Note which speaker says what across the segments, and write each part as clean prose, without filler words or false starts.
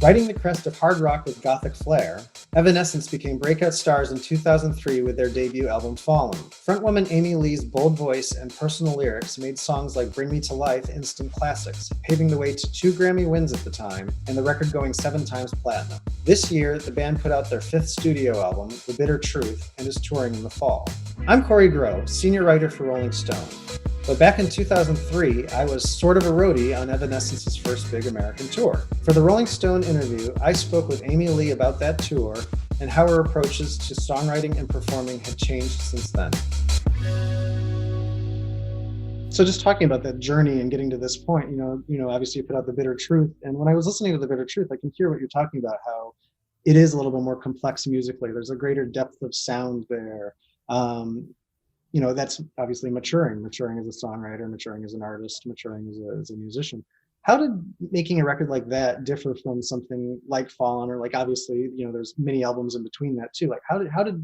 Speaker 1: Riding the crest of hard rock with gothic flair, Evanescence became breakout stars in 2003 with their debut album Fallen. Frontwoman Amy Lee's bold voice and personal lyrics made songs like Bring Me to Life instant classics, paving the way to 2 Grammy wins at the time and the record going 7 times platinum. This year, the band put out their 5th studio album, The Bitter Truth, and is touring in the fall. I'm Corey Groh, senior writer for Rolling Stone. But back in 2003, I was sort of a roadie on Evanescence's first big American tour. For the Rolling Stone interview, I spoke with Amy Lee about that tour and how her approaches to songwriting and performing had changed since then. So just talking about that journey and getting to this point, obviously you put out The Bitter Truth. And when I was listening to The Bitter Truth, I can hear what you're talking about, how it is a little bit more complex musically. There's a greater depth of sound there. That's obviously maturing as a songwriter, maturing as an artist, maturing as a musician. How did making a record like that differ from something like Fallen, or like, obviously, there's many albums in between that too. Like how did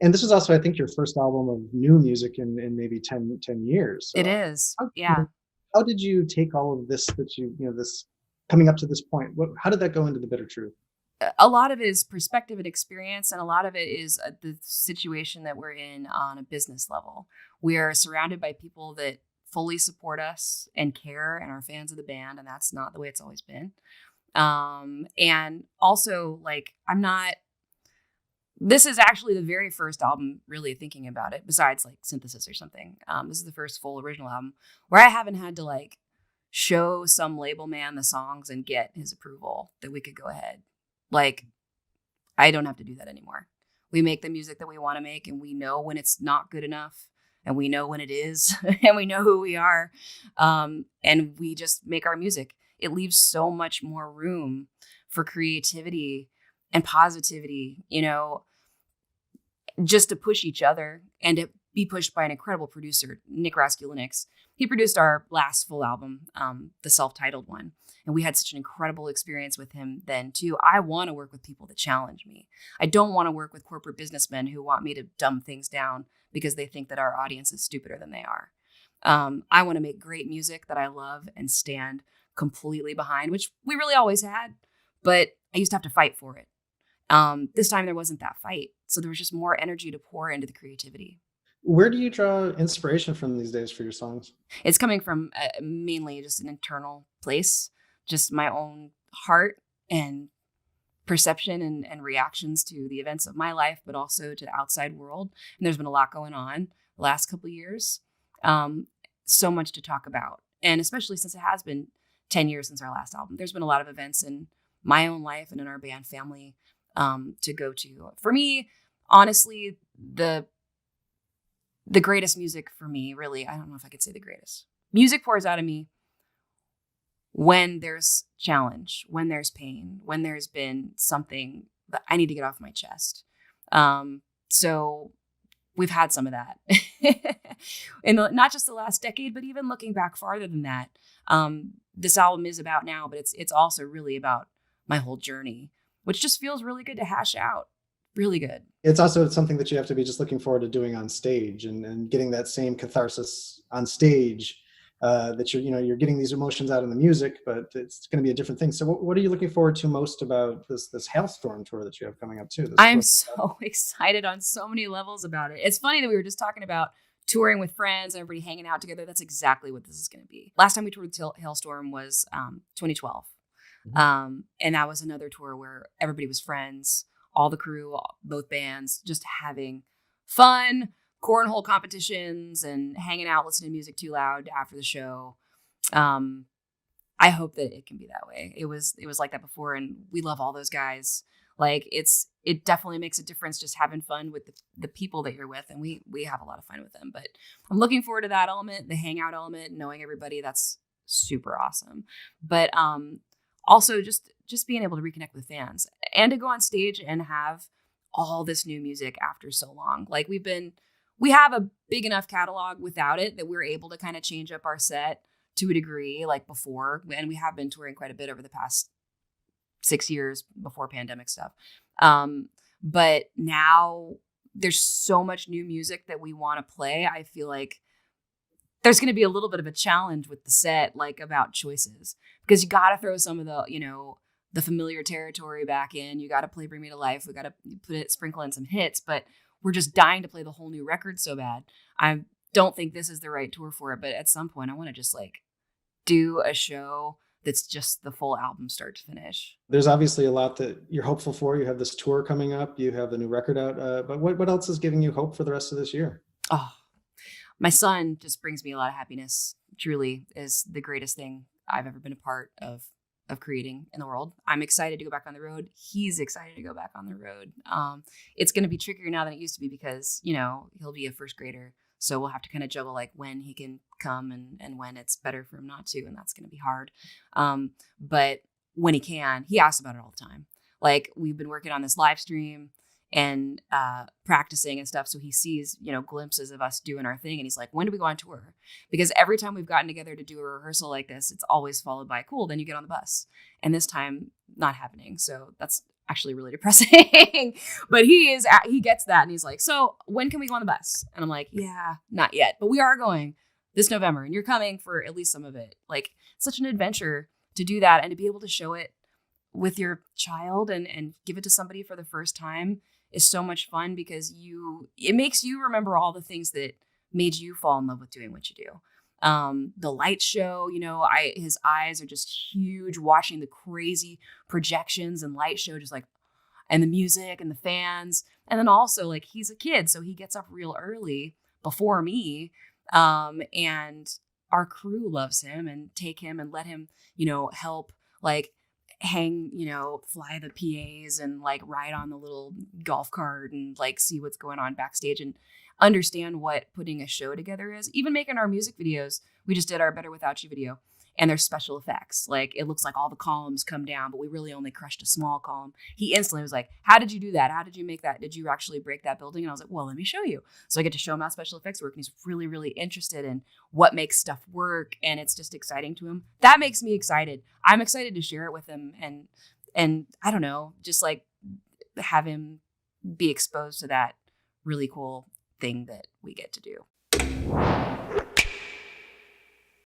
Speaker 1: and this was also, I think, your first album of new music in maybe 10 years. So
Speaker 2: It is.
Speaker 1: how,
Speaker 2: Yeah.
Speaker 1: how did you take all of this this coming up to this point? How did that go into The Bitter Truth?
Speaker 2: A lot of it is perspective and experience, and a lot of it is the situation that we're in on a business level. We are surrounded by people that fully support us and care and are fans of the band, and that's not the way it's always been. And also, like, this is actually the very first album, really thinking about it, besides like Synthesis or something. This is the first full original album where I haven't had to like show some label man the songs and get his approval that we could go ahead. Like, I don't have to do that anymore. We make the music that we want to make, and we know when it's not good enough, and we know when it is, and we know who we are, and we just make our music. It leaves so much more room for creativity and positivity, just to push each other and to be pushed by an incredible producer, Nick Raskulinecz. He produced our last full album, the self-titled one. And we had such an incredible experience with him then too. I want to work with people that challenge me. I don't want to work with corporate businessmen who want me to dumb things down because they think that our audience is stupider than they are. I want to make great music that I love and stand completely behind, which we really always had, but I used to have to fight for it. This time there wasn't that fight. So there was just more energy to pour into the creativity.
Speaker 1: Where do you draw inspiration from these days for your songs?
Speaker 2: It's coming from mainly just an internal place, just my own heart and perception and reactions to the events of my life, but also to the outside world. And there's been a lot going on the last couple of years. So much to talk about. And especially since it has been 10 years since our last album, there's been a lot of events in my own life and in our band family to go to. For me, honestly, the greatest music for me, really, I don't know if I could say the greatest. Music pours out of me when there's challenge, when there's pain, when there's been something that I need to get off my chest. So we've had some of that in not just the last decade, but even looking back farther than that. This album is about now, but it's also really about my whole journey, which just feels really good to hash out. Really good.
Speaker 1: It's also something that you have to be just looking forward to doing on stage and getting that same catharsis on stage, that you're getting these emotions out in the music, but it's going to be a different thing. So what are you looking forward to most about this Hailstorm tour that you have coming up too?
Speaker 2: I'm so excited on so many levels about it. It's funny that we were just talking about touring with friends and everybody hanging out together. That's exactly what this is going to be. Last time we toured with Hailstorm was 2012. Mm-hmm. And that was another tour where everybody was friends. All the crew, both bands, just having fun, cornhole competitions and hanging out, listening to music too loud after the show. I hope that it can be that way. It was like that before, and we love all those guys. Like it definitely makes a difference just having fun with the people that you're with, and we have a lot of fun with them. But I'm looking forward to that element, the hangout element, knowing everybody. That's super awesome. But also just being able to reconnect with fans and to go on stage and have all this new music after so long. Like we have a big enough catalog without it that we're able to kind of change up our set to a degree like before. And we have been touring quite a bit over the past 6 years before pandemic stuff. But now there's so much new music that we want to play. I feel like there's going to be a little bit of a challenge with the set, like about choices, because you got to throw some of the, the familiar territory back in. You got to play Bring Me to Life. We got to sprinkle in some hits, but we're just dying to play the whole new record so bad. I don't think this is the right tour for it, but at some point I want to just like do a show that's just the full album start to finish.
Speaker 1: There's obviously a lot that you're hopeful for. You have this tour coming up. You have the new record out. But what else is giving you hope for the rest of this year?
Speaker 2: Oh, my son just brings me a lot of happiness. Truly is the greatest thing I've ever been a part of creating in the world. I'm excited to go back on the road. He's excited to go back on the road. It's going to be trickier now than it used to be because, you know, he'll be a first grader. So we'll have to kind of juggle like when he can come and when it's better for him not to. And that's going to be hard. But when he can, he asks about it all the time. Like we've been working on this live stream and practicing and stuff. So he sees, you know, glimpses of us doing our thing. And he's like, when do we go on tour? Because every time we've gotten together to do a rehearsal like this, it's always followed by, cool, then you get on the bus. And this time, not happening. So that's actually really depressing. But he gets that. And he's like, so when can we go on the bus? And I'm like, yeah, not yet. But we are going this November. And you're coming for at least some of it. Like, such an adventure to do that and to be able to show it with your child and give it to somebody for the first time is so much fun because it makes you remember all the things that made you fall in love with doing what you do. The light show, you know, his eyes are just huge watching the crazy projections and light show, just like, and the music and the fans. And then also like he's a kid, so he gets up real early before me. And our crew loves him and take him and let him, you know, help like hang, you know, fly the PAs and like ride on the little golf cart and like see what's going on backstage and understand what putting a show together is. Even making our music videos, we just did our Better Without You video and there's special effects. Like it looks like all the columns come down, but we really only crushed a small column. He instantly was like, how did you do that? How did you make that? Did you actually break that building? And I was like, well, let me show you. So I get to show him how special effects work. And he's really, really interested in what makes stuff work. And it's just exciting to him. That makes me excited. I'm excited to share it with him. And I don't know, just like have him be exposed to that really cool thing that we get to do.